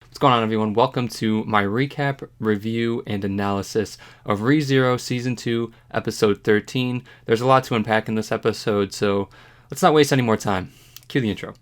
What's going on, everyone? Welcome to my recap, review, and analysis of ReZero Season 2, Episode 13. There's a lot to unpack in this episode, so let's not waste any more time. Cue the intro.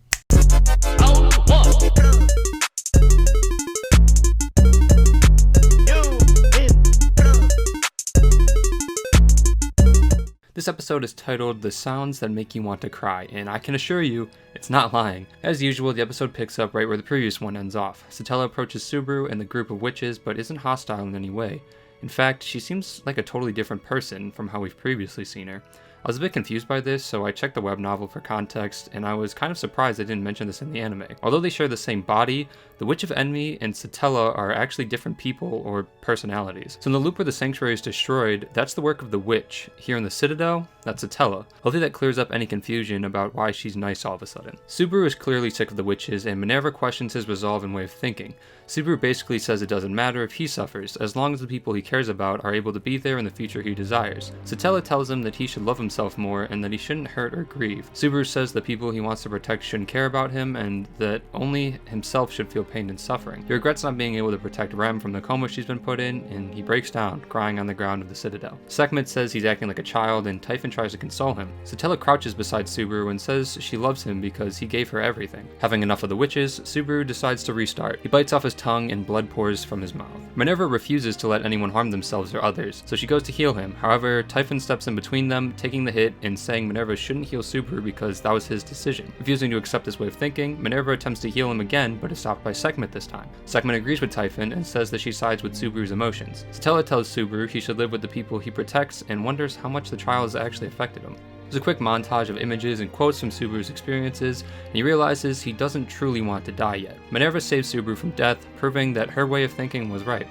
This episode is titled The Sounds That Make You Want to Cry, and I can assure you, it's not lying. As usual, the episode picks up right where the previous one ends off. Satella approaches Subaru and the group of witches, but isn't hostile in any way. In fact, she seems like a totally different person from how we've previously seen her. I was a bit confused by this, so I checked the web novel for context, and I was kind of surprised they didn't mention this in the anime. Although they share the same body, the Witch of Envy and Satella are actually different people or personalities. So in the loop where the sanctuary is destroyed, that's the work of the witch. Here in the Citadel, that's Satella. Hopefully that clears up any confusion about why she's nice all of a sudden. Subaru is clearly sick of the witches, and Minerva questions his resolve and way of thinking. Subaru basically says it doesn't matter if he suffers, as long as the people he cares about are able to be there in the future he desires. Satella tells him that he should love himself more and that he shouldn't hurt or grieve. Subaru says the people he wants to protect shouldn't care about him and that only himself should feel pain and suffering. He regrets not being able to protect Rem from the coma she's been put in, and he breaks down, crying on the ground of the Citadel. Sekhmet says he's acting like a child, and Typhon tries to console him. Satella crouches beside Subaru and says she loves him because he gave her everything. Having enough of the witches, Subaru decides to restart. He bites off his tongue and blood pours from his mouth. Minerva refuses to let anyone harm themselves or others, so she goes to heal him. However, Typhon steps in between them, taking the hit and saying Minerva shouldn't heal Subaru because that was his decision. Refusing to accept this way of thinking, Minerva attempts to heal him again, but is stopped by Sekhmet this time. Sekhmet agrees with Typhon and says that she sides with Subaru's emotions. Satella tells Subaru he should live with the people he protects and wonders how much the trial has actually affected him. There's a quick montage of images and quotes from Subaru's experiences, and he realizes he doesn't truly want to die yet. Minerva saves Subaru from death, proving that her way of thinking was right.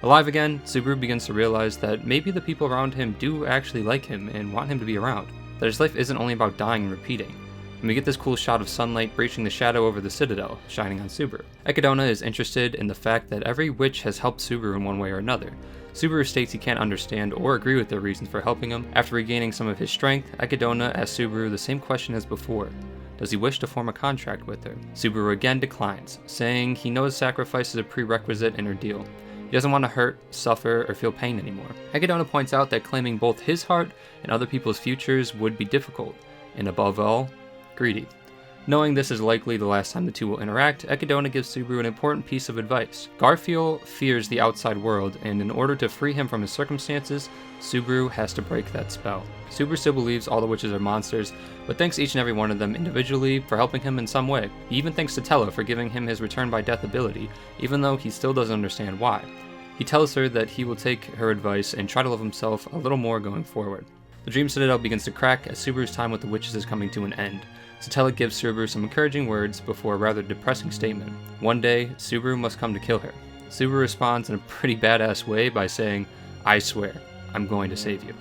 Alive again, Subaru begins to realize that maybe the people around him do actually like him and want him to be around, that his life isn't only about dying and repeating. And we get this cool shot of sunlight breaching the shadow over the Citadel, shining on Subaru. Echidna is interested in the fact that every witch has helped Subaru in one way or another. Subaru states he can't understand or agree with their reasons for helping him. After regaining some of his strength, Echidna asks Subaru the same question as before. Does he wish to form a contract with her? Subaru again declines, saying he knows sacrifice is a prerequisite in her deal. He doesn't want to hurt, suffer, or feel pain anymore. Echidna points out that claiming both his heart and other people's futures would be difficult, and above all, greedy. Knowing this is likely the last time the two will interact, Echidna gives Subaru an important piece of advice. Garfield fears the outside world, and in order to free him from his circumstances, Subaru has to break that spell. Subaru still believes all the witches are monsters, but thanks each and every one of them individually for helping him in some way. He even thanks Satella for giving him his return by death ability, even though he still doesn't understand why. He tells her that he will take her advice and try to love himself a little more going forward. The Dream Citadel begins to crack as Subaru's time with the witches is coming to an end. Satella gives Subaru some encouraging words before a rather depressing statement. One day, Subaru must come to kill her. Subaru responds in a pretty badass way by saying, "I swear, I'm going to save you."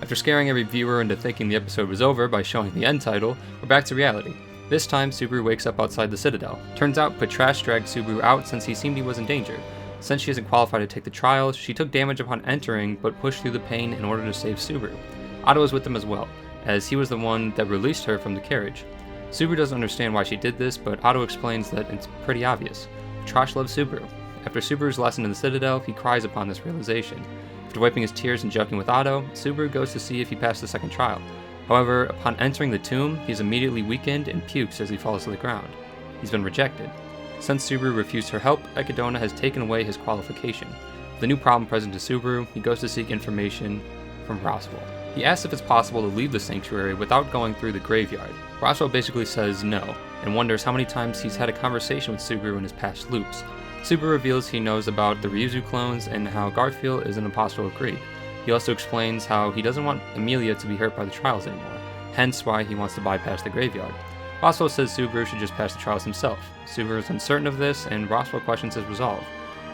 After scaring every viewer into thinking the episode was over by showing the end title, we're back to reality. This time, Subaru wakes up outside the Citadel. Turns out, Patrash dragged Subaru out since he seemed he was in danger. Since she isn't qualified to take the trial, she took damage upon entering, but pushed through the pain in order to save Subaru. Otto is with them as well, as he was the one that released her from the carriage. Subaru doesn't understand why she did this, but Otto explains that it's pretty obvious. Patrash loves Subaru. After Subaru's lesson in the Citadel, he cries upon this realization. After wiping his tears and joking with Otto, Subaru goes to see if he passed the second trial. However, upon entering the tomb, he's immediately weakened and pukes as he falls to the ground. He's been rejected. Since Subaru refused her help, Echidna has taken away his qualification. With a new problem present to Subaru, he goes to seek information from Roswaal. He asks if it's possible to leave the sanctuary without going through the graveyard. Roswaal basically says no, and wonders how many times he's had a conversation with Subaru in his past loops. Subaru reveals he knows about the Ryuzu clones and how Garfield is an imposter of greed. He also explains how he doesn't want Amelia to be hurt by the trials anymore, hence why he wants to bypass the graveyard. Roswaal says Subaru should just pass the trials himself. Subaru is uncertain of this, and Roswaal questions his resolve.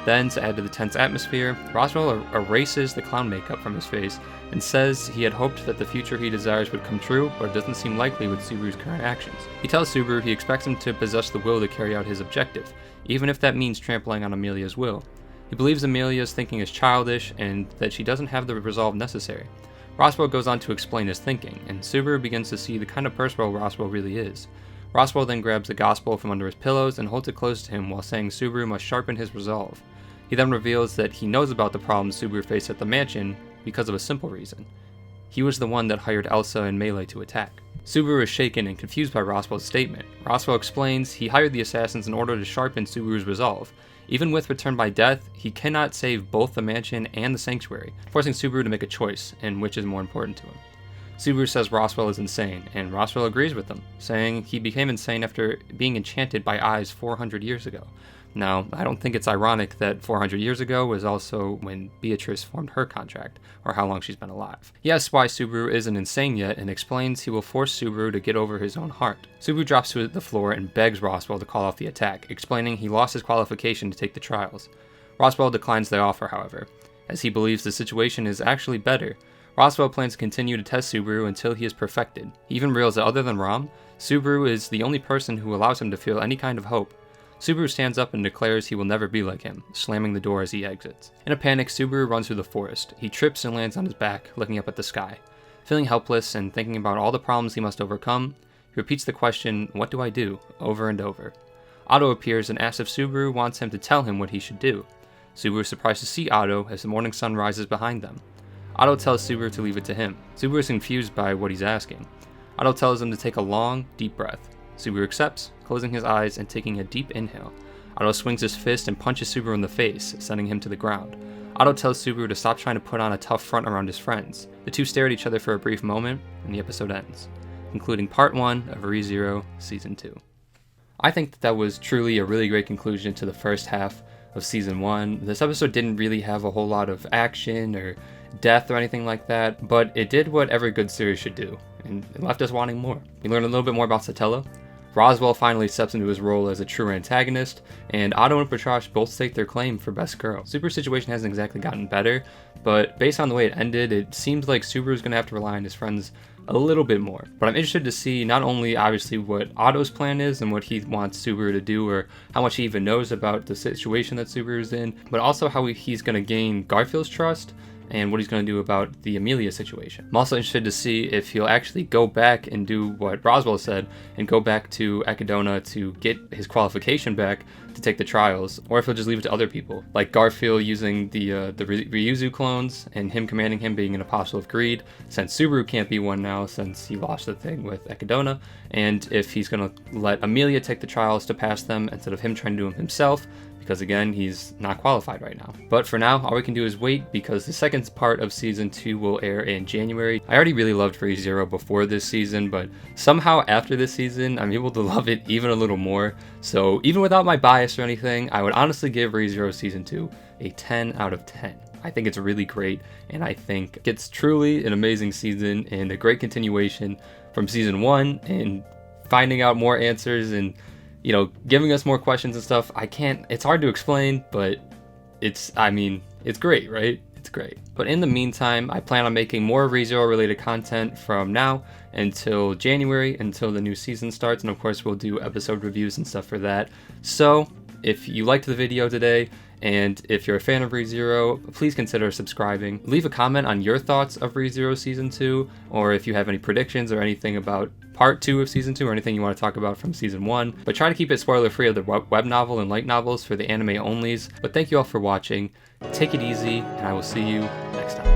Then, to add to the tense atmosphere, Roswaal erases the clown makeup from his face and says he had hoped that the future he desires would come true, but it doesn't seem likely with Subaru's current actions. He tells Subaru he expects him to possess the will to carry out his objective, even if that means trampling on Amelia's will. He believes Amelia's thinking is childish and that she doesn't have the resolve necessary. Roswaal goes on to explain his thinking, and Subaru begins to see the kind of person Roswaal really is. Roswell then grabs the gospel from under his pillows and holds it close to him while saying Subaru must sharpen his resolve. He then reveals that he knows about the problems Subaru faced at the mansion because of a simple reason. He was the one that hired Elsa and Melee to attack. Subaru is shaken and confused by Roswell's statement. Roswell explains he hired the assassins in order to sharpen Subaru's resolve. Even with Return by Death, he cannot save both the mansion and the sanctuary, forcing Subaru to make a choice in which is more important to him. Subaru says Roswell is insane, and Roswell agrees with him, saying he became insane after being enchanted by eyes 400 years ago. Now, I don't think it's ironic that 400 years ago was also when Beatrice formed her contract, or how long she's been alive. He asks why Subaru isn't insane yet, and explains he will force Subaru to get over his own heart. Subaru drops to the floor and begs Roswell to call off the attack, explaining he lost his qualification to take the trials. Roswell declines the offer, however, as he believes the situation is actually better. Roswell plans to continue to test Subaru until he is perfected. He even reveals that other than Rom, Subaru is the only person who allows him to feel any kind of hope. Subaru stands up and declares he will never be like him, slamming the door as he exits. In a panic, Subaru runs through the forest. He trips and lands on his back, looking up at the sky. Feeling helpless and thinking about all the problems he must overcome, he repeats the question, "What do I do?" over and over. Otto appears and asks if Subaru wants him to tell him what he should do. Subaru is surprised to see Otto as the morning sun rises behind them. Otto tells Subaru to leave it to him. Subaru is confused by what he's asking. Otto tells him to take a long, deep breath. Subaru accepts, closing his eyes and taking a deep inhale. Otto swings his fist and punches Subaru in the face, sending him to the ground. Otto tells Subaru to stop trying to put on a tough front around his friends. The two stare at each other for a brief moment, and the episode ends, concluding Part 1 of ReZero Season 2. I think that was truly a really great conclusion to the first half of Season 1. This episode didn't really have a whole lot of action or death or anything like that, but it did what every good series should do, and it left us wanting more. We learned a little bit more about Satella. Roswell finally steps into his role as a true antagonist, and Otto and Petrash both stake their claim for best girl. Subaru's situation hasn't exactly gotten better, but based on the way it ended, it seems like Subaru's going to have to rely on his friends a little bit more. But I'm interested to see not only obviously what Otto's plan is and what he wants Subaru to do, or how much he even knows about the situation that Subaru's in, but also how he's going to gain Garfield's trust and what he's going to do about the Amelia situation. I'm also interested to see if he'll actually go back and do what Roswell said and go back to Echidna to get his qualification back to take the trials, or if he'll just leave it to other people, like Garfield using the Ryuzu clones and him commanding him being an apostle of greed, since Subaru can't be one now since he lost the thing with Echidna, and if he's going to let Amelia take the trials to pass them instead of him trying to do them himself, because again, he's not qualified right now. But for now, all we can do is wait, because the second part of Season 2 will air in January. I already really loved ReZero before this season, but somehow after this season, I'm able to love it even a little more. So even without my bias or anything, I would honestly give ReZero Season 2 a 10 out of 10. I think it's really great, and I think it's truly an amazing season and a great continuation from Season 1, and finding out more answers and giving us more questions and stuff. It's hard to explain, but it's great, right? It's great. But in the meantime, I plan on making more ReZero related content from now until January, until the new season starts, and of course we'll do episode reviews and stuff for that. So if you liked the video today, and if you're a fan of ReZero, please consider subscribing. Leave a comment on your thoughts of ReZero Season 2, or if you have any predictions or anything about Part 2 of Season 2, or anything you want to talk about from Season 1. But try to keep it spoiler-free of the web novel and light novels for the anime onlys. But thank you all for watching. Take it easy, and I will see you next time.